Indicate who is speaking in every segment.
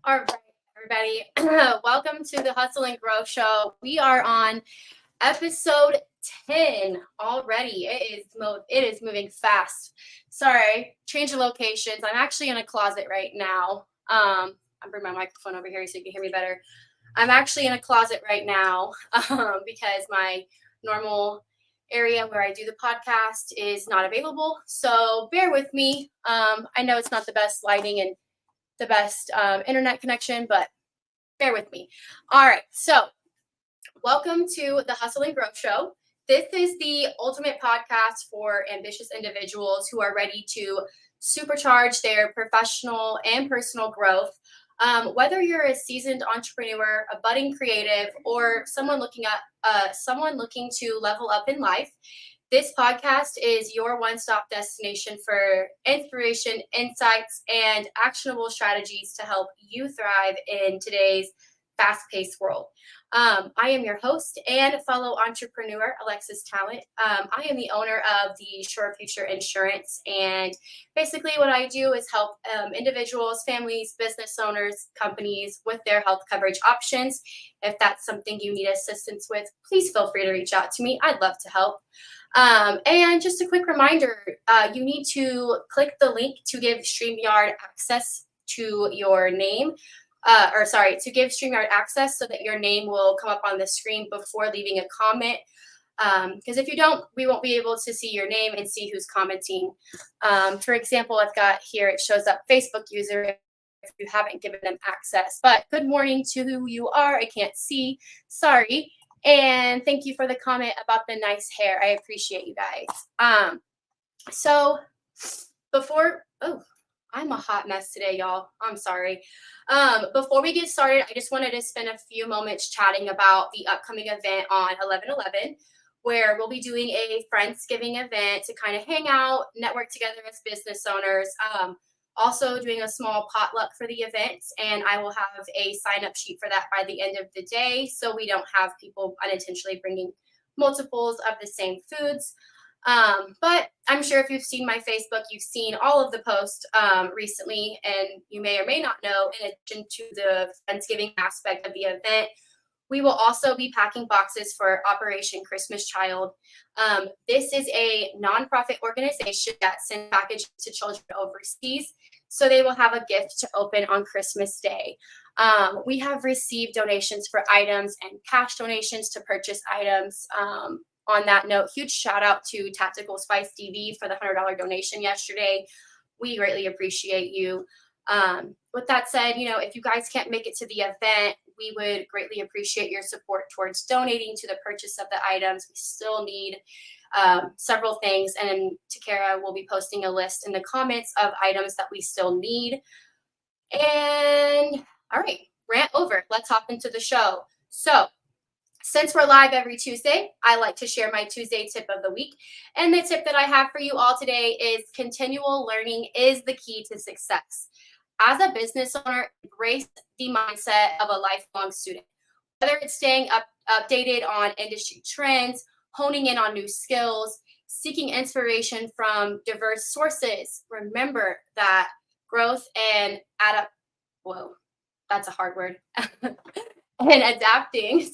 Speaker 1: All right, everybody. Welcome to the Hustle and Grow Show. We are on episode 10 already. It is moving fast. Sorry, change of locations. I'm actually in a closet right now. I'm bringing my microphone over here so you can hear me better. I'm actually in a closet right now because my normal area where I do the podcast is not available. So bear with me. I know it's not the best lighting and the best internet connection, but bear with me. All right, so welcome to the Hustle and Grow Show. This is the ultimate podcast for ambitious individuals who are ready to supercharge their professional and personal growth. Whether you're a seasoned entrepreneur, a budding creative, or someone looking to level up in life, this podcast is your one-stop destination for inspiration, insights, and actionable strategies to help you thrive in today's fast-paced world. I am your host and fellow entrepreneur, Alexis Talent. I am the owner of the Sure Future Insurance, and basically what I do is help individuals, families, business owners, companies with their health coverage options. If that's something you need assistance with, please feel free to reach out to me. I'd love to help. And just a quick reminder, you need to click the link to give StreamYard access to your name. To give StreamYard access so that your name will come up on the screen before leaving a comment. Because if you don't, we won't be able to see your name and see who's commenting. For example, I've got here, it shows up Facebook user if you haven't given them access. But good morning to who you are. I can't see. Sorry. And thank you for the comment about the nice hair. I appreciate you guys. I'm a hot mess today, y'all. I'm sorry. Before we get started, I just wanted to spend a few moments chatting about the upcoming event on 11/11, where we'll be doing a Friendsgiving event to kind of hang out, network together as business owners. Also doing a small potluck for the event, and I will have a sign-up sheet for that by the end of the day, so we don't have people unintentionally bringing multiples of the same foods. But I'm sure if you've seen my Facebook, you've seen all of the posts recently, and you may or may not know, in addition to the Friendsgiving aspect of the event, we will also be packing boxes for Operation Christmas Child. This is a nonprofit organization that sends packages to children overseas, so they will have a gift to open on Christmas Day. We have received donations for items and cash donations to purchase items. On that note, huge shout out to Tactical Spice TV for the $100 donation yesterday. We greatly appreciate you. With that said, if you guys can't make it to the event, we would greatly appreciate your support towards donating to the purchase of the items. We still need several things, and Takara will be posting a list in the comments of items that we still need. And all right, rant over. Let's hop into the show. So, since we're live every Tuesday, I like to share my Tuesday tip of the week. And the tip that I have for you all today is continual learning is the key to success. As a business owner, embrace the mindset of a lifelong student. Whether it's staying updated on industry trends, honing in on new skills, seeking inspiration from diverse sources, remember that growth and that's a hard word. And adapting,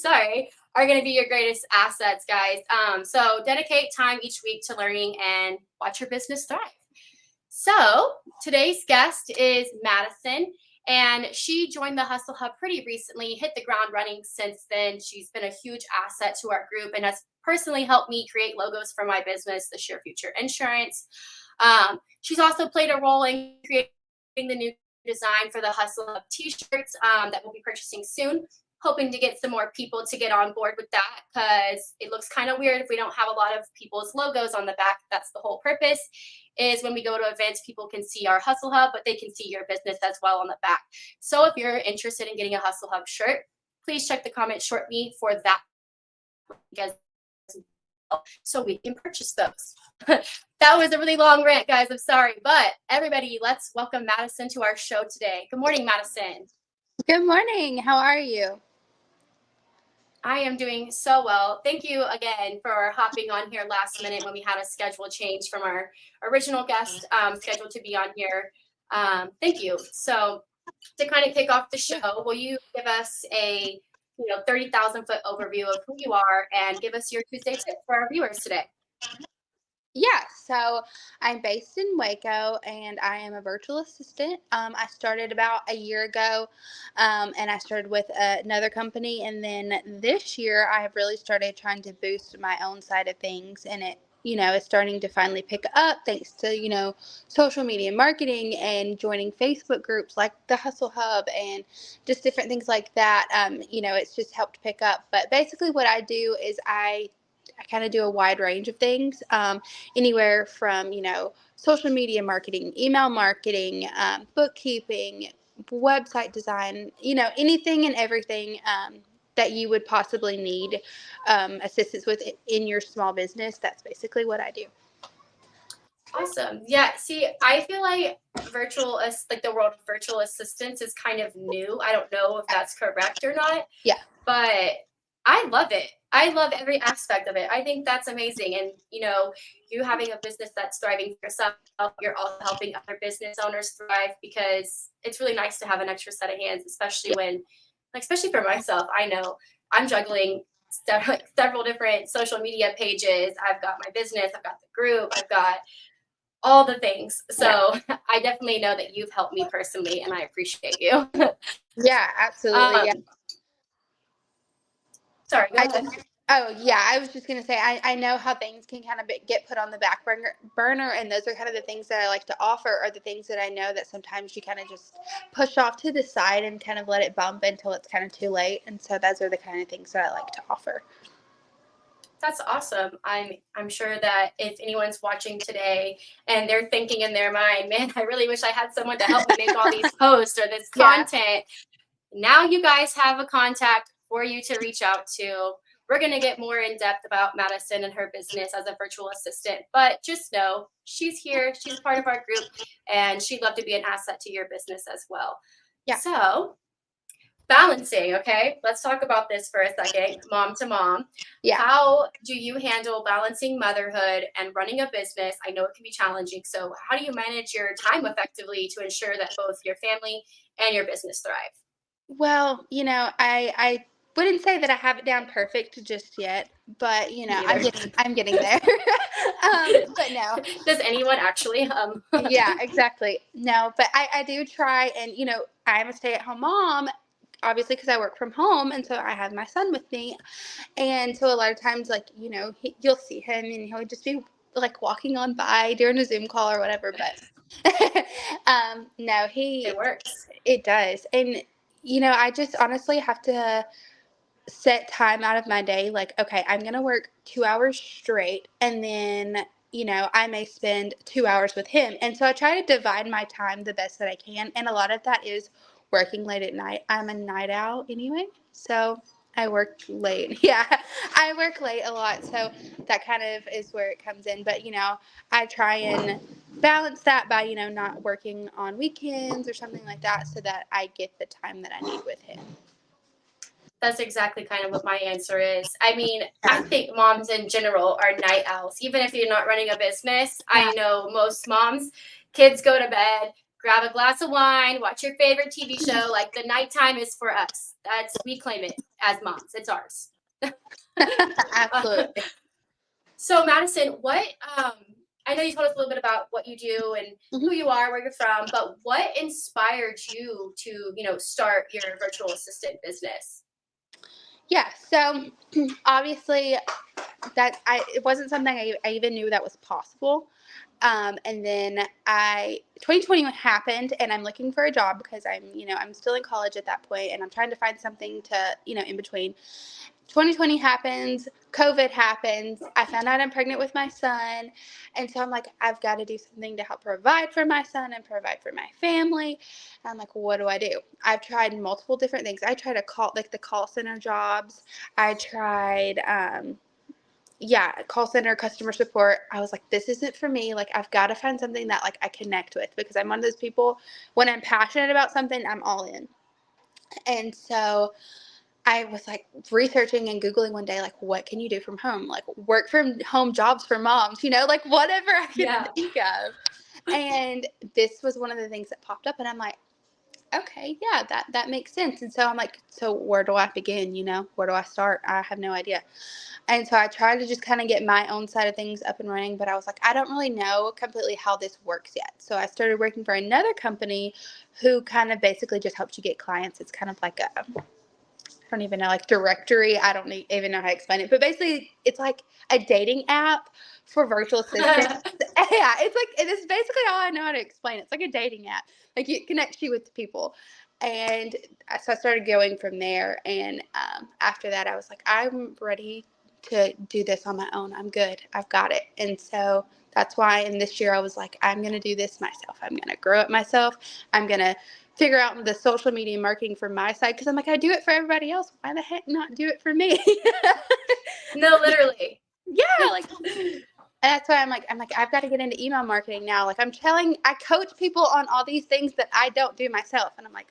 Speaker 1: are going to be your greatest assets, guys. So dedicate time each week to learning and watch your business thrive. So today's guest is Madison, and she joined the Hustle Hub pretty recently, hit the ground running since then. She's been a huge asset to our group and has personally helped me create logos for my business, the Sure Future Insurance. She's also played a role in creating the new design for the Hustle Hub t-shirts that we'll be purchasing soon. Hoping to get some more people to get on board with that, because it looks kind of weird if we don't have a lot of people's logos on the back. That's the whole purpose, is when we go to events, people can see our Hustle Hub, but they can see your business as well on the back. So if you're interested in getting a Hustle Hub shirt, please check the comments shortly for that, so we can purchase those. That was a really long rant, guys. I'm sorry, but everybody, let's welcome Madison to our show today. Good morning, Madison.
Speaker 2: Good morning. How are you?
Speaker 1: I am doing so well. Thank you again for hopping on here last minute when we had a schedule change from our original guest scheduled to be on here. Thank you. So to kind of kick off the show, will you give us a 30,000-foot overview of who you are and give us your Tuesday tip for our viewers today?
Speaker 2: Yeah, so I'm based in Waco and I am a virtual assistant. I started about a year ago and I started with another company. And then this year I have really started trying to boost my own side of things. And it's starting to finally pick up thanks to, social media marketing and joining Facebook groups like the Hustle Hub and just different things like that. It's just helped pick up. But basically, what I do is I kind of do a wide range of things. Anywhere from social media marketing, email marketing, bookkeeping, website design, anything and everything that you would possibly need assistance with in your small business. That's basically what I do.
Speaker 1: Awesome. Yeah. See, I feel like like the world of virtual assistants is kind of new. I don't know if that's correct or not,
Speaker 2: Yeah.
Speaker 1: but I love it. I love every aspect of it. I think that's amazing. And, you having a business that's thriving for yourself, you're also helping other business owners thrive because it's really nice to have an extra set of hands, especially especially for myself. I know I'm juggling several different social media pages. I've got my business, I've got the group, I've got all the things. So I definitely know that you've helped me personally, and I appreciate you.
Speaker 2: Yeah, absolutely. Yeah.
Speaker 1: um, Sorry, go ahead.
Speaker 2: Oh, yeah, I was just going to say, I know how things can kind of get put on the back burner, and those are kind of the things that I like to offer, or the things that I know that sometimes you kind of just push off to the side and kind of let it bump until it's kind of too late. And so those are the kind of things that I like to offer.
Speaker 1: That's awesome. I'm sure that if anyone's watching today and they're thinking in their mind, man, I really wish I had someone to help me make all these posts or this
Speaker 2: Yeah.
Speaker 1: content. Now you guys have a contact for you to reach out to. We're going to get more in depth about Madison and her business as a virtual assistant, but just know she's here. She's a part of our group, and she'd love to be an asset to your business as well.
Speaker 2: Yeah.
Speaker 1: So, balancing, okay? Let's talk about this for a second, mom to mom.
Speaker 2: Yeah.
Speaker 1: How do you handle balancing motherhood and running a business? I know it can be challenging. So, how do you manage your time effectively to ensure that both your family and your business thrive?
Speaker 2: Well, I wouldn't say that I have it down perfect just yet, but
Speaker 1: Me
Speaker 2: I'm
Speaker 1: either.
Speaker 2: getting there. But no.
Speaker 1: Does anyone actually?
Speaker 2: Yeah, exactly. No, but I do try, and I'm a stay-at-home mom, obviously, because I work from home, and so I have my son with me, and so a lot of times, like you'll see him, and he'll just be like walking on by during a Zoom call or whatever. But no,
Speaker 1: It works.
Speaker 2: it does, and I just honestly have to set time out of my day, like, okay, I'm going to work 2 hours straight, and then I may spend 2 hours with him. And so I try to divide my time the best that I can, and a lot of that is working late at night. I'm a night owl anyway, so I work late. Yeah, I work late a lot, so that kind of is where it comes in. But I try and balance that by not working on weekends or something like that, so that I get the time that I need with him.
Speaker 1: That's exactly kind of what my answer is. I mean, I think moms in general are night owls. Even if you're not running a business,
Speaker 2: Yeah.
Speaker 1: I know most moms, kids go to bed, grab a glass of wine, watch your favorite TV show. Like the nighttime is for us. We claim it as moms. It's ours.
Speaker 2: Absolutely.
Speaker 1: So Madison, I know you told us a little bit about what you do and who you are, where you're from, but what inspired you to, start your virtual assistant business?
Speaker 2: Yeah, so obviously it wasn't something I even knew that was possible. And then 2020 happened, and I'm looking for a job because I'm still in college at that point, and I'm trying to find something to, in between. 2020 happens, COVID happens. I found out I'm pregnant with my son. And so I'm like, I've got to do something to help provide for my son and provide for my family. And I'm like, what do I do? I've tried multiple different things. I tried the call center jobs. I tried, call center, customer support. I was like, this isn't for me. Like, I've got to find something that like I connect with, because I'm one of those people, when I'm passionate about something, I'm all in. And so I was like researching and Googling one day, like, what can you do from home? Like, work from home jobs for moms, like whatever I could think of. And this was one of the things that popped up, and I'm like, okay, yeah, that makes sense. And so I'm like, so where do I begin? Where do I start? I have no idea. And so I tried to just kind of get my own side of things up and running, but I was like, I don't really know completely how this works yet. So I started working for another company who kind of basically just helps you get clients. It's kind of like I don't even know, like directory. I don't even know how to explain it, but basically it's like a dating app for virtual assistants. Yeah, it's basically all I know how to explain. It's like a dating app. Like it connects you with people. And so I started going from there. And after that, I was like, I'm ready to do this on my own. I'm good. I've got it. And so that's why in this year I was like, I'm going to do this myself. I'm going to grow it myself. I'm going to figure out the social media marketing for my side, because I'm like, I do it for everybody else. Why the heck not do it for me?
Speaker 1: No, literally.
Speaker 2: Yeah, like, and that's why I'm like, I've got to get into email marketing now. Like I coach people on all these things that I don't do myself, and I'm like,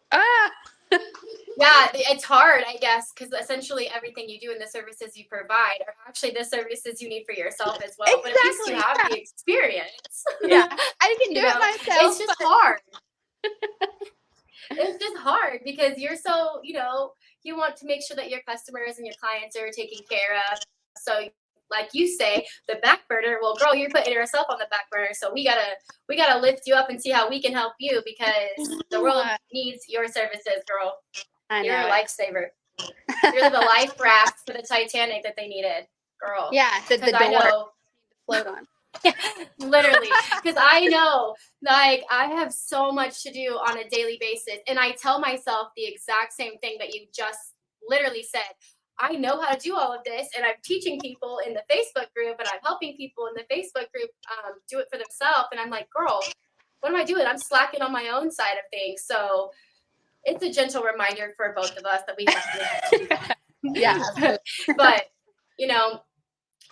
Speaker 1: Yeah, it's hard, I guess, because essentially everything you do and the services you provide are actually the services you need for yourself as well. But at least you
Speaker 2: exactly.
Speaker 1: have
Speaker 2: Yeah,
Speaker 1: the experience.
Speaker 2: yeah. I can do
Speaker 1: You know,
Speaker 2: it myself,
Speaker 1: it's just
Speaker 2: but
Speaker 1: hard. It's just hard because you're so, you want to make sure that your customers and your clients are taken care of. So like you say, the back burner, well, girl, you're putting yourself on the back burner. So we gotta lift you up and see how we can help you, because the world needs your services, girl.
Speaker 2: I
Speaker 1: You're a
Speaker 2: know
Speaker 1: lifesaver. You're the life raft for the Titanic that they needed, girl.
Speaker 2: Yeah,
Speaker 1: Because
Speaker 2: the
Speaker 1: I
Speaker 2: door to
Speaker 1: know,
Speaker 2: float on.
Speaker 1: literally, because I know, like, I have so much to do on a daily basis. And I tell myself the exact same thing that you just literally said. I know how to do all of this, and I'm teaching people in the Facebook group, and I'm helping people in the Facebook group do it for themselves. And I'm like, girl, what am I doing? I'm slacking on my own side of things. So it's a gentle reminder for both of us that we definitely have to do that.
Speaker 2: Yeah, absolutely.
Speaker 1: But you know,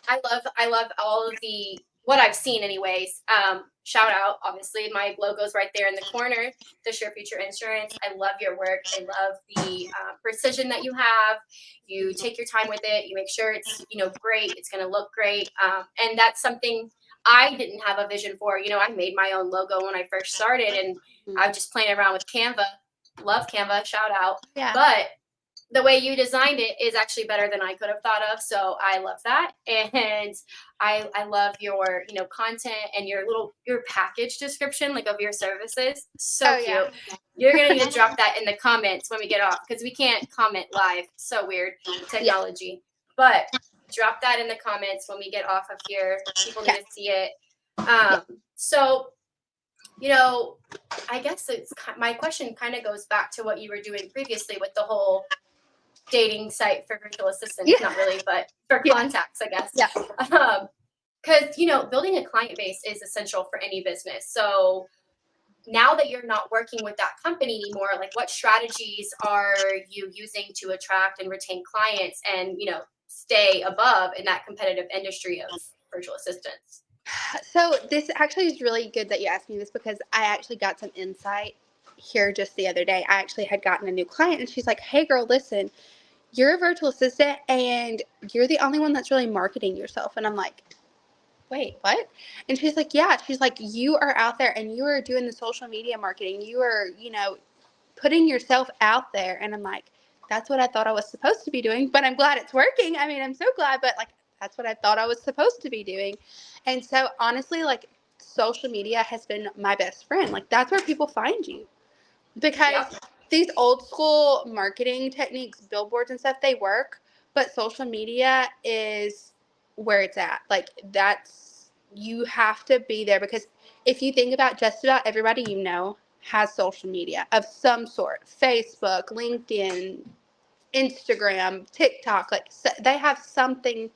Speaker 1: I love all of the what I've seen anyways. Shout out, obviously, my logo's right there in the corner, the Sure Future Insurance. I love your work. I love the precision that you have. You take your time with it. You make sure it's great. It's going to look great. And that's something I didn't have a vision for. I made my own logo when I first started, and I was just playing around with Canva. Love Canva, shout out.
Speaker 2: Yeah.
Speaker 1: But the way you designed it is actually better than I could have thought of. So I love that. And I love your, content and your package description, like of your services. So cute.
Speaker 2: Yeah.
Speaker 1: You're going to need to drop that in the comments when we get off, because we can't comment live. So weird technology. But drop that in the comments when we get off of here. People need to see it. So, I guess my question kind of goes back to what you were doing previously with the whole dating site for virtual assistants. Not really, but for contacts, I guess.
Speaker 2: Yeah.
Speaker 1: Because building a client base is essential for any business. So now that you're not working with that company anymore, like, what strategies are you using to attract and retain clients and stay above in that competitive industry of virtual assistants?
Speaker 2: So this actually is really good that you asked me this, because I actually got some insight here just the other day. I actually had gotten a new client, and she's like, hey girl, listen, you're a virtual assistant and you're the only one that's really marketing yourself. And I'm like, wait, what? And she's like, yeah. She's like, you are out there and you are doing the social media marketing. You are, putting yourself out there. And I'm like, that's what I thought I was supposed to be doing, but I'm glad it's working. I mean, I'm so glad, but like, that's what I thought I was supposed to be doing. And so honestly, like, social media has been my best friend. Like, that's where people find you, because these old school marketing techniques, billboards and stuff, they work, but social media is where it's at. Like, you have to be there, because if you think about, just about everybody has social media of some sort: Facebook, LinkedIn, Instagram, TikTok. Like, so they have something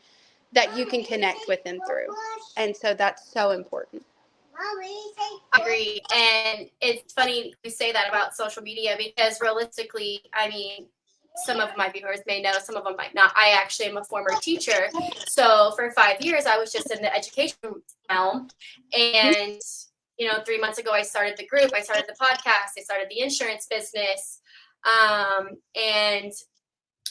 Speaker 2: that you can connect with them through. And so that's so important.
Speaker 1: I agree. And it's funny you say that about social media, because realistically, I mean, some of my viewers may know, some of them might not. I actually am a former teacher. So for 5 years, I was just in the education realm. And, 3 months ago, I started the group, I started the podcast, I started the insurance business. And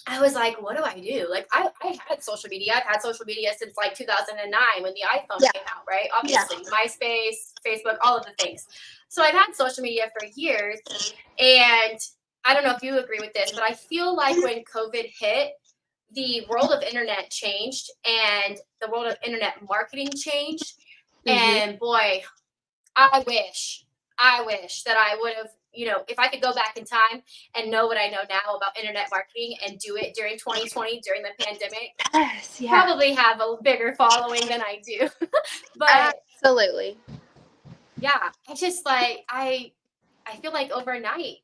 Speaker 1: I was like, what do I do? Like, I had social media. I've had social media since like 2009 when the iPhone
Speaker 2: Yeah.
Speaker 1: came out, right?
Speaker 2: Yeah.
Speaker 1: Obviously, MySpace, Facebook, all of the things. So I've had social media for years. And I don't know if you agree with this, but I feel like when COVID hit, the world of internet changed and the world of internet marketing changed.
Speaker 2: Hmm.
Speaker 1: And boy, I wish that I would have, if I could go back in time and know what I know now about internet marketing and do it during 2020, during the pandemic,
Speaker 2: Yes. Yeah.
Speaker 1: probably have a bigger following than I do. But
Speaker 2: Absolutely.
Speaker 1: yeah, I just like, I feel like overnight,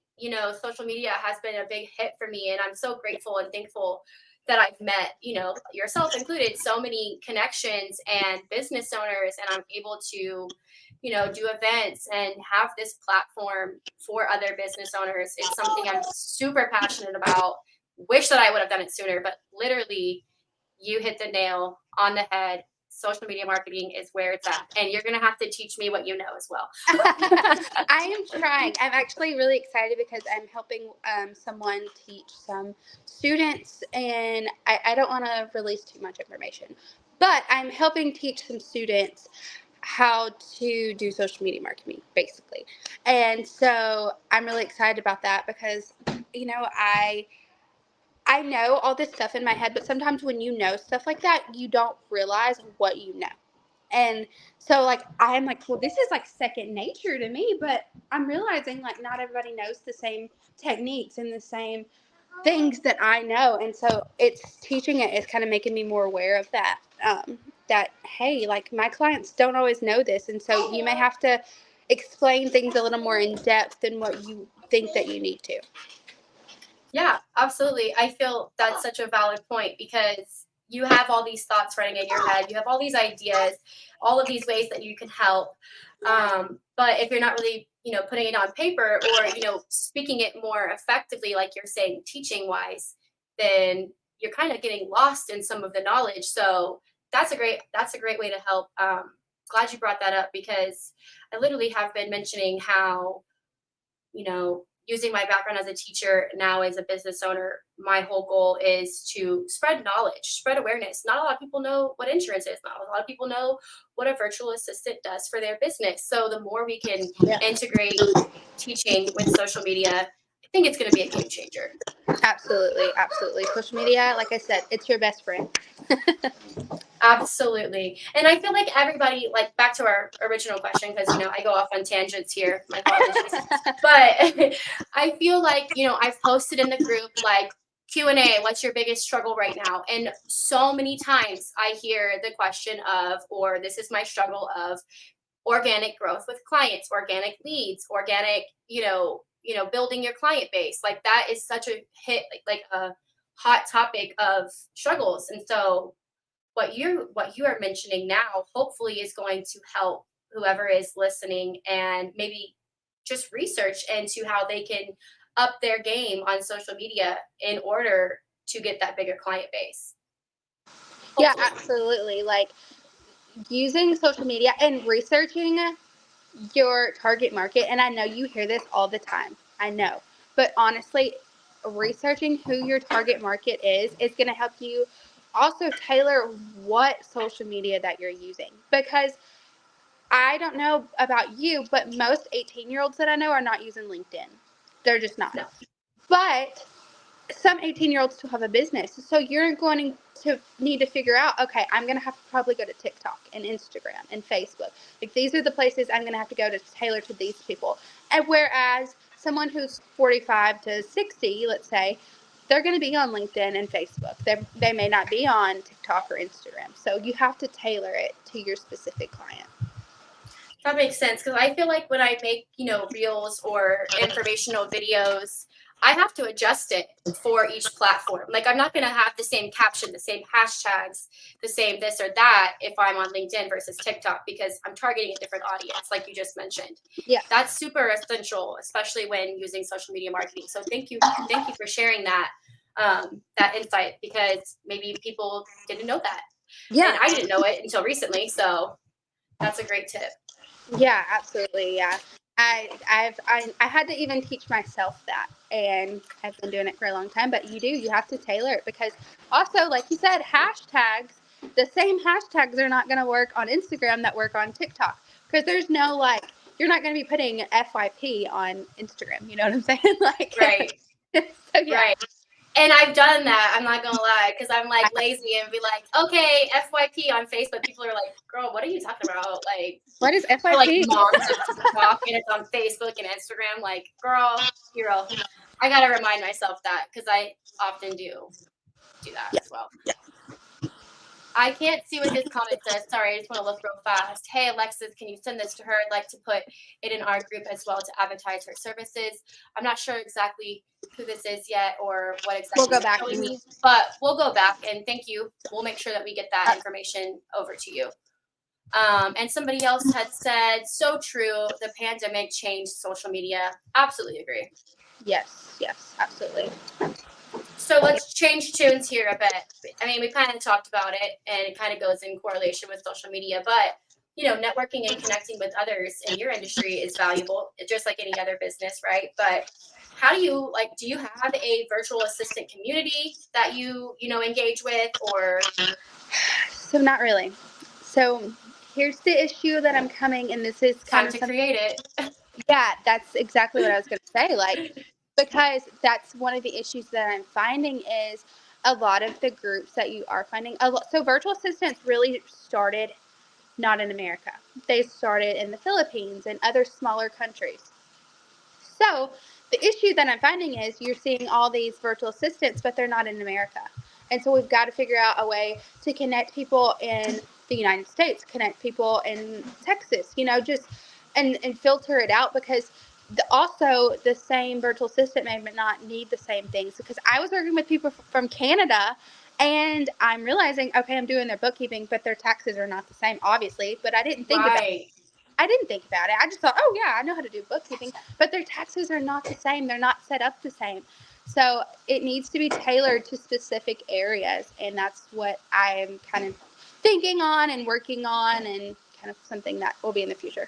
Speaker 1: social media has been a big hit for me. And I'm so grateful and thankful that I've met, yourself included, so many connections and business owners. And I'm able to, do events and have this platform for other business owners. It's something I'm super passionate about. Wish that I would have done it sooner, but literally, you hit the nail on the head. Social media marketing is where it's at. And you're going to have to teach me what you know as well.
Speaker 2: I am trying. I'm actually really excited because I'm helping someone teach some students, and I don't want to release too much information, but I'm helping teach some students how to do social media marketing, basically. And so I'm really excited about that because, I know all this stuff in my head, but sometimes when you know stuff like that, you don't realize what you know. And so, like, I'm like, well, this is like second nature to me, but I'm realizing like not everybody knows the same techniques and the same things that I know. And so, it's teaching it is kind of making me more aware of that. That, hey, like, my clients don't always know this. And so, you may have to explain things a little more in depth than what you think that you need to.
Speaker 1: Yeah, absolutely. I feel that's such a valid point because you have all these thoughts running in your head. You have all these ideas, all of these ways that you can help. But if you're not really, putting it on paper or, speaking it more effectively, like you're saying, teaching wise, then you're kind of getting lost in some of the knowledge. So that's a great way to help. Glad you brought that up because I literally have been mentioning how using my background as a teacher now as a business owner, my whole goal is to spread knowledge, spread awareness. Not a lot of people know what insurance is. Not a lot of people know what a virtual assistant does for their business. So the more we can
Speaker 2: Yeah.
Speaker 1: integrate teaching with social media, I think it's going to be a game changer.
Speaker 2: Absolutely, absolutely. Social media, like I said, it's your best friend.
Speaker 1: Absolutely. And I feel like everybody, like back to our original question, because, I go off on tangents here. My apologies. But I feel like, I've posted in the group like Q&A, what's your biggest struggle right now? And so many times I hear the question of, or this is my struggle of organic growth with clients, organic leads, organic, building your client base. Like that is such a hit, like a hot topic of struggles. And so what you are mentioning now hopefully is going to help whoever is listening and maybe just research into how they can up their game on social media in order to get that bigger client base.
Speaker 2: Yeah,
Speaker 1: Hopefully.
Speaker 2: absolutely. Like, using social media and researching your target market. And I know you hear this all the time. I know. But honestly, researching who your target market is going to help you also tailor what social media that you're using. Because I don't know about you, but most 18-year-olds that I know are not using LinkedIn. They're just not.
Speaker 1: No.
Speaker 2: But some 18-year-olds still have a business. So you're going to need to figure out, okay, I'm going to have to probably go to TikTok and Instagram and Facebook. Like, these are the places I'm going to have to go to tailor to these people. And whereas someone who's 45 to 60, let's say, they're going to be on LinkedIn and Facebook. They may not be on TikTok or Instagram. So you have to tailor it to your specific client.
Speaker 1: That makes sense because I feel like when I make, reels or informational videos, I have to adjust it for each platform. Like I'm not going to have the same caption, the same hashtags, the same this or that if I'm on LinkedIn versus TikTok because I'm targeting a different audience, like you just mentioned.
Speaker 2: Yeah.
Speaker 1: That's super essential, especially when using social media marketing. So thank you for sharing that insight because maybe people didn't know that,
Speaker 2: Yeah.
Speaker 1: and I didn't know it until recently. So that's a great tip.
Speaker 2: Yeah, absolutely. Yeah. I had to even teach myself that, and I've been doing it for a long time. But you have to tailor it, because also, like you said, hashtags. The same hashtags are not going to work on Instagram that work on TikTok, because there's no like, you're not going to be putting FYP on Instagram. You know what I'm saying? Like,
Speaker 1: Right.
Speaker 2: so yeah.
Speaker 1: Right. And I've done that. I'm not gonna lie, because I'm like lazy and be like, okay, FYP on Facebook. People are like, girl, what are you talking about? Like,
Speaker 2: What is
Speaker 1: for like
Speaker 2: FYP?
Speaker 1: moms of TikTok, and it's on Facebook and Instagram. Like, girl, hero. I gotta remind myself that, because I often do that as well.
Speaker 2: Yeah.
Speaker 1: I can't see what this comment says. Sorry, I just want to look real fast. Hey, Alexis, can you send this to her? I'd like to put it in our group as well to advertise her services. I'm not sure exactly who this is yet or what exactly
Speaker 2: We'll go
Speaker 1: you're
Speaker 2: back.
Speaker 1: showing me, but we'll go back, and thank you. We'll make sure that we get that information over to you. And somebody else had said, so true, the pandemic changed social media. Absolutely agree.
Speaker 2: Yes, absolutely.
Speaker 1: So let's change tunes here a bit. I mean, we kind of talked about it, and it kind of goes in correlation with social media, but networking and connecting with others in your industry is valuable, just like any other business, right? But how do you do you have a virtual assistant community that you engage with, or?
Speaker 2: So not really. So here's the issue that I'm coming, and this is kind
Speaker 1: Time
Speaker 2: of
Speaker 1: to create it.
Speaker 2: Yeah, that's exactly what I was going to say. Like, because that's one of the issues that I'm finding is a lot of the groups that you are finding. So virtual assistants really started not in America. They started in the Philippines and other smaller countries. So the issue that I'm finding is you're seeing all these virtual assistants, but they're not in America. And so we've got to figure out a way to connect people in the United States, connect people in Texas, just and filter it out, because also the same virtual assistant may not need the same things. Because I was working with people from Canada, and I'm realizing, okay, I'm doing their bookkeeping, but their taxes are not the same, obviously. But I didn't think about it. I didn't think about it. I just thought, oh, yeah, I know how to do bookkeeping. But their taxes are not the same. They're not set up the same. So it needs to be tailored to specific areas. And that's what I'm kind of thinking on and working on, and kind of something that will be in the future.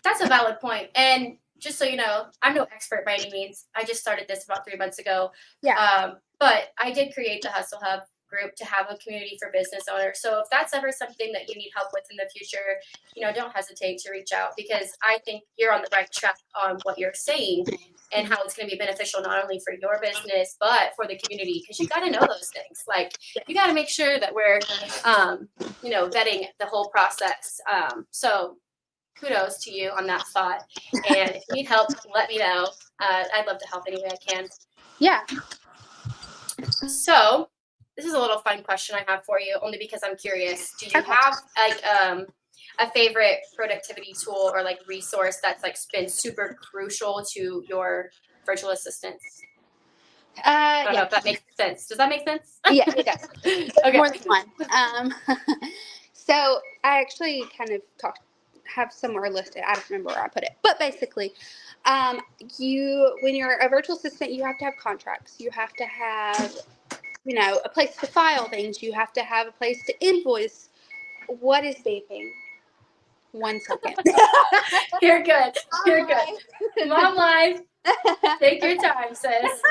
Speaker 1: That's a valid point. And just so you know, I'm no expert by any means. I just started this about 3 months ago.
Speaker 2: Yeah.
Speaker 1: But I did create the Hustle Hub group to have a community for business owners. So if that's ever something that you need help with in the future, don't hesitate to reach out, because I think you're on the right track on what you're saying and how it's going to be beneficial not only for your business but for the community, because you got to know those things. Like, you got to make sure that we're vetting the whole process. So kudos to you on that thought. And if you need help, let me know. I'd love to help any way I can.
Speaker 2: Yeah.
Speaker 1: So this is a little fun question I have for you, only because I'm curious. Do you have a favorite productivity tool or resource that's been super crucial to your virtual assistants? I don't know if that makes sense. Does that make sense?
Speaker 2: Yeah, it does.
Speaker 1: Okay.
Speaker 2: More than one. So I actually kind of have somewhere listed. I don't remember where I put it, but basically, when you're a virtual assistant, you have to have contracts. You have to have, a place to file things. You have to have a place to invoice. What is beeping? 1 second.
Speaker 1: You're good. You're good. Mom life. Take your time, sis.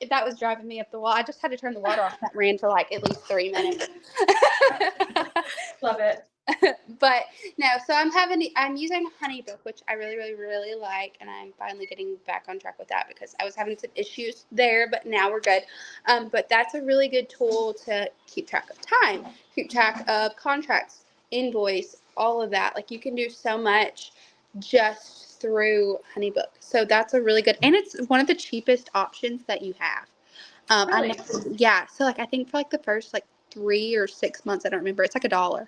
Speaker 2: That was driving me up the wall. I just had to turn the water off. That ran for at least 3 minutes.
Speaker 1: Love it.
Speaker 2: But no, so I'm using HoneyBook, which I really, really, really like, and I'm finally getting back on track with that, because I was having some issues there, but now we're good. But that's a really good tool to keep track of time, keep track of contracts, invoice, all of that. You can do so much just through HoneyBook. So that's a really good, and it's one of the cheapest options that you have.
Speaker 1: Really?
Speaker 2: So I think for the first 3 or 6 months, I don't remember, it's $1.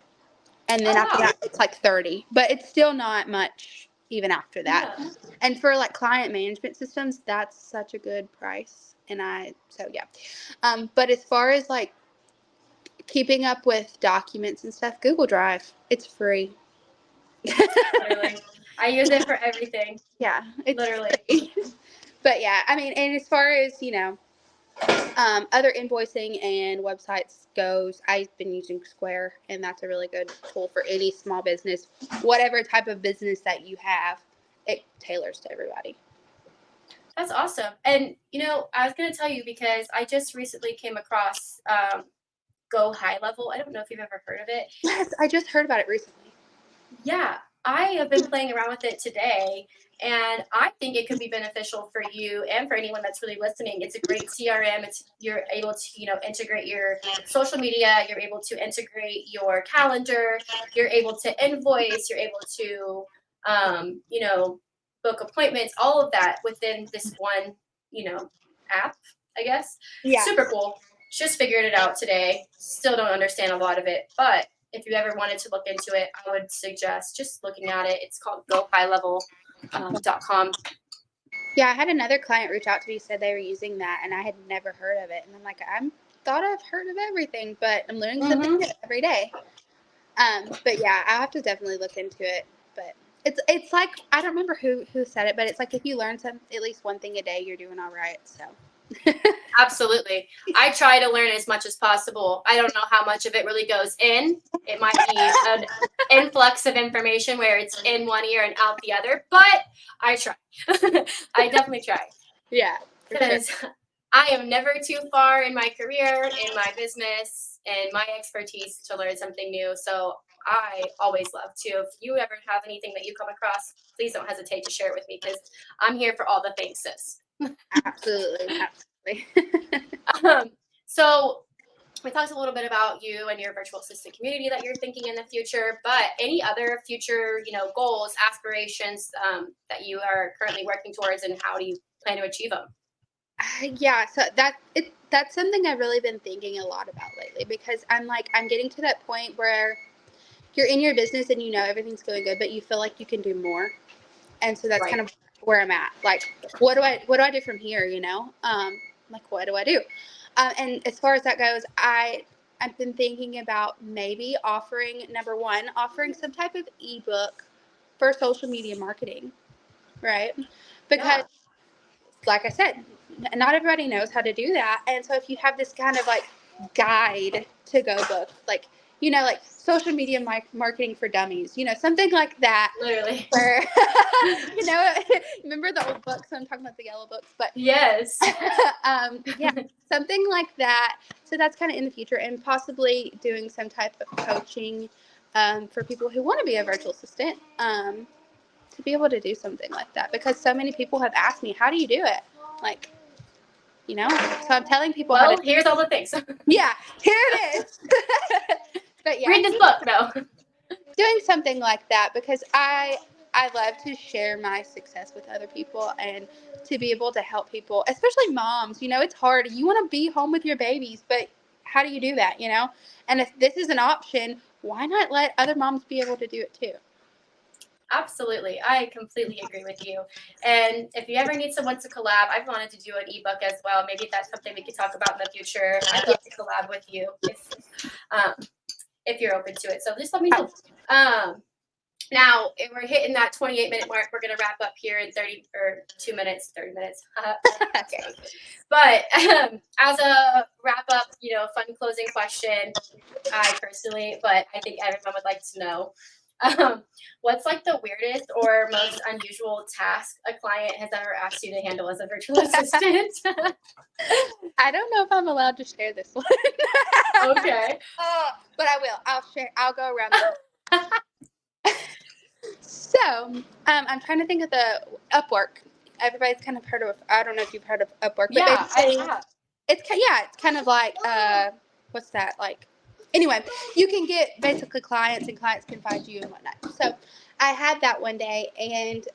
Speaker 2: And then after that, it's 30, but it's still not much even after that. Yeah. And for client management systems, that's such a good price. But as far as keeping up with documents and stuff, Google Drive, it's free.
Speaker 1: Literally. I use it for everything.
Speaker 2: Yeah, it's
Speaker 1: literally
Speaker 2: free. But yeah, I mean, and as far as, Other invoicing and websites goes, I've been using Square, and that's a really good tool for any small business, whatever type of business that you have. It tailors to everybody.
Speaker 1: That's awesome. And I was gonna tell you because I just recently came across Go High Level. I don't know if you've ever heard of it.
Speaker 2: Yes, I just heard about it recently.
Speaker 1: Yeah, I have been playing around with it today, and I think it could be beneficial for you and for anyone that's really listening. It's a great CRM. You're able to, integrate your social media, you're able to integrate your calendar, you're able to invoice, you're able to book appointments, all of that within this one, app, I guess.
Speaker 2: Yeah.
Speaker 1: Super cool. Just figured it out today. Still don't understand a lot of it, but if you ever wanted to look into it, I would suggest just looking at it. It's called gohighlevel.com.
Speaker 2: Yeah, I had another client reach out to me, said they were using that, and I had never heard of it. And I'm like, thought I've heard of everything, but I'm learning something new every day. But yeah, I have to definitely look into it. But it's like, I don't remember who said it, but it's like if you learn at least one thing a day, you're doing all right. So.
Speaker 1: Absolutely. I try to learn as much as possible. I don't know how much of it really goes in. It might be an influx of information where it's in one ear and out the other, but I try. I definitely try.
Speaker 2: Yeah.
Speaker 1: Because I am never too far in my career, in my business, and my expertise to learn something new. So I always love to. If you ever have anything that you come across, please don't hesitate to share it with me because I'm here for all the things, sis.
Speaker 2: Absolutely.
Speaker 1: So we talked a little bit about you and your virtual assistant community that you're thinking in the future, but any other future, goals, aspirations that you are currently working towards, and how do you plan to achieve them?
Speaker 2: Yeah, so that's something I've really been thinking a lot about lately, because I'm getting to that point where you're in your business and everything's going good, but you feel like you can do more. And so that's
Speaker 1: Right.
Speaker 2: kind of where I'm at. Like, what do I do from here? Like, what do I do? And as far as that goes, I've been thinking about maybe offering some type of ebook for social media marketing, right? Because,
Speaker 1: Yeah.
Speaker 2: like I said, not everybody knows how to do that. And so if you have this kind of like guide to go book, like, like social media marketing for dummies, something like that.
Speaker 1: Literally.
Speaker 2: Where, remember the old books? I'm talking about the yellow books, but
Speaker 1: Yes.
Speaker 2: yeah, something like that. So that's kind of in the future, and possibly doing some type of coaching for people who want to be a virtual assistant, to be able to do something like that, because so many people have asked me, how do you do it? Like, so I'm telling people how to.
Speaker 1: Here's all the things.
Speaker 2: Yeah, here it is. But yeah,
Speaker 1: Read this book, though.
Speaker 2: doing something like that, because I love to share my success with other people, and to be able to help people, especially moms. It's hard. You want to be home with your babies, but how do you do that? And if this is an option, why not let other moms be able to do it too?
Speaker 1: Absolutely. I completely agree with you. And if you ever need someone to collab, I've wanted to do an ebook as well. Maybe that's something we could talk about in the future. I'd love to collab with you if you're open to it. So just let me know. Now, if we're hitting that 28-minute mark, we're going to wrap up here in 30 minutes.
Speaker 2: Okay.
Speaker 1: But as a wrap up, fun closing question, I personally, but I think everyone would like to know, what's like the weirdest or most unusual task a client has ever asked you to handle as a virtual assistant?
Speaker 2: I don't know if I'm allowed to share this one.
Speaker 1: Okay.
Speaker 2: But I will. I'll share. I'll go around the So, I'm trying to think of the Upwork. Everybody's kind of heard of. I don't know if you've heard of Upwork, but
Speaker 1: Yeah, I
Speaker 2: basically,
Speaker 1: have.
Speaker 2: it's kind of like what's that like? Anyway, you can get basically clients, and clients can find you and whatnot. So, I had that one day, and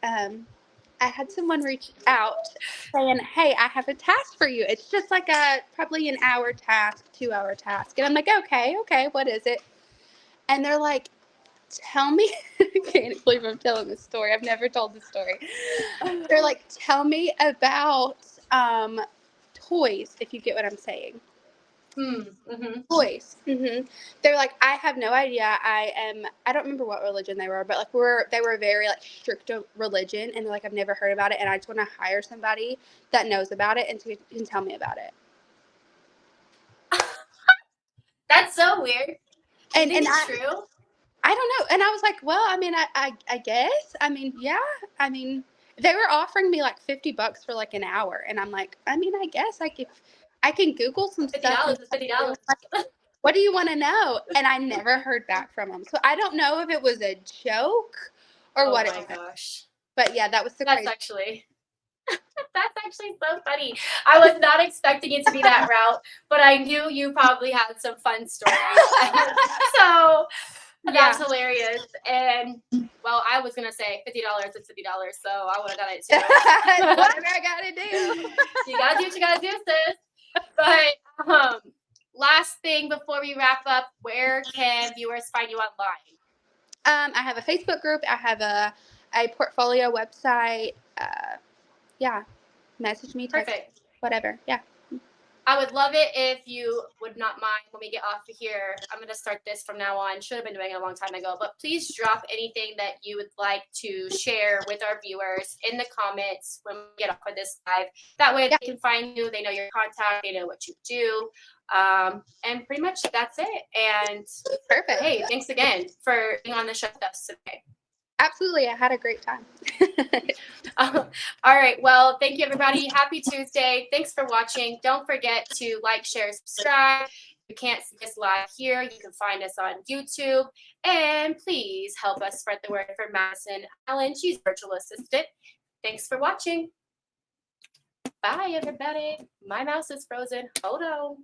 Speaker 2: I had someone reach out saying, "Hey, I have a task for you. It's just like probably an hour task, 2 hour task." And I'm like, "Okay, what is it?" And they're like, tell me, I can't believe I'm telling this story. I've never told this story. They're like, tell me about toys, if you get what I'm saying.
Speaker 1: Mm-hmm.
Speaker 2: Toys. They're like, I have no idea. I don't remember what religion they were, but like they were very like strict religion, and they're like, I've never heard about it, and I just want to hire somebody that knows about it and can tell me about it.
Speaker 1: That's so weird. Do you think
Speaker 2: And
Speaker 1: it's true?
Speaker 2: I don't know. And I was like, well, I mean, I guess. I mean, yeah. I mean, they were offering me like $50 for like an hour, and I'm like, I mean, I guess I can Google some
Speaker 1: Fifty
Speaker 2: stuff and
Speaker 1: dollars is $50.
Speaker 2: what do you want to know? And I never heard back from them. So I don't know if it was a joke or
Speaker 1: Oh
Speaker 2: what it
Speaker 1: my
Speaker 2: was.
Speaker 1: gosh.
Speaker 2: But yeah, that was the
Speaker 1: That's
Speaker 2: crazy.
Speaker 1: actually that's actually so funny. I was not expecting it to be that route, but I knew you probably had some fun stories. So
Speaker 2: Yeah.
Speaker 1: that's hilarious. And well, I was gonna say $50 is $50, so I would have done it too.
Speaker 2: Whatever I gotta do.
Speaker 1: You gotta do what you gotta do, sis. But last thing before we wrap up, where can viewers find you online?
Speaker 2: I have a Facebook group. I have a portfolio website. Yeah, message me, text,
Speaker 1: Perfect.
Speaker 2: whatever. Yeah.
Speaker 1: I would love it if you would not mind when we get off of here. I'm going to start this from now on. Should have been doing it a long time ago, but please drop anything that you would like to share with our viewers in the comments when we get off of this live. That way
Speaker 2: Yeah.
Speaker 1: they can find you, they know your contact, they know what you do. And pretty much that's it. And
Speaker 2: Perfect.
Speaker 1: hey, thanks again for being on the show with us today.
Speaker 2: Absolutely. I had a great time.
Speaker 1: All right. Well, thank you, everybody. Happy Tuesday. Thanks for watching. Don't forget to like, share, subscribe. You can't see us live here. You can find us on YouTube. And please help us spread the word for Madison Allen. She's virtual assistant. Thanks for watching. Bye, everybody. My mouse is frozen. Hold on.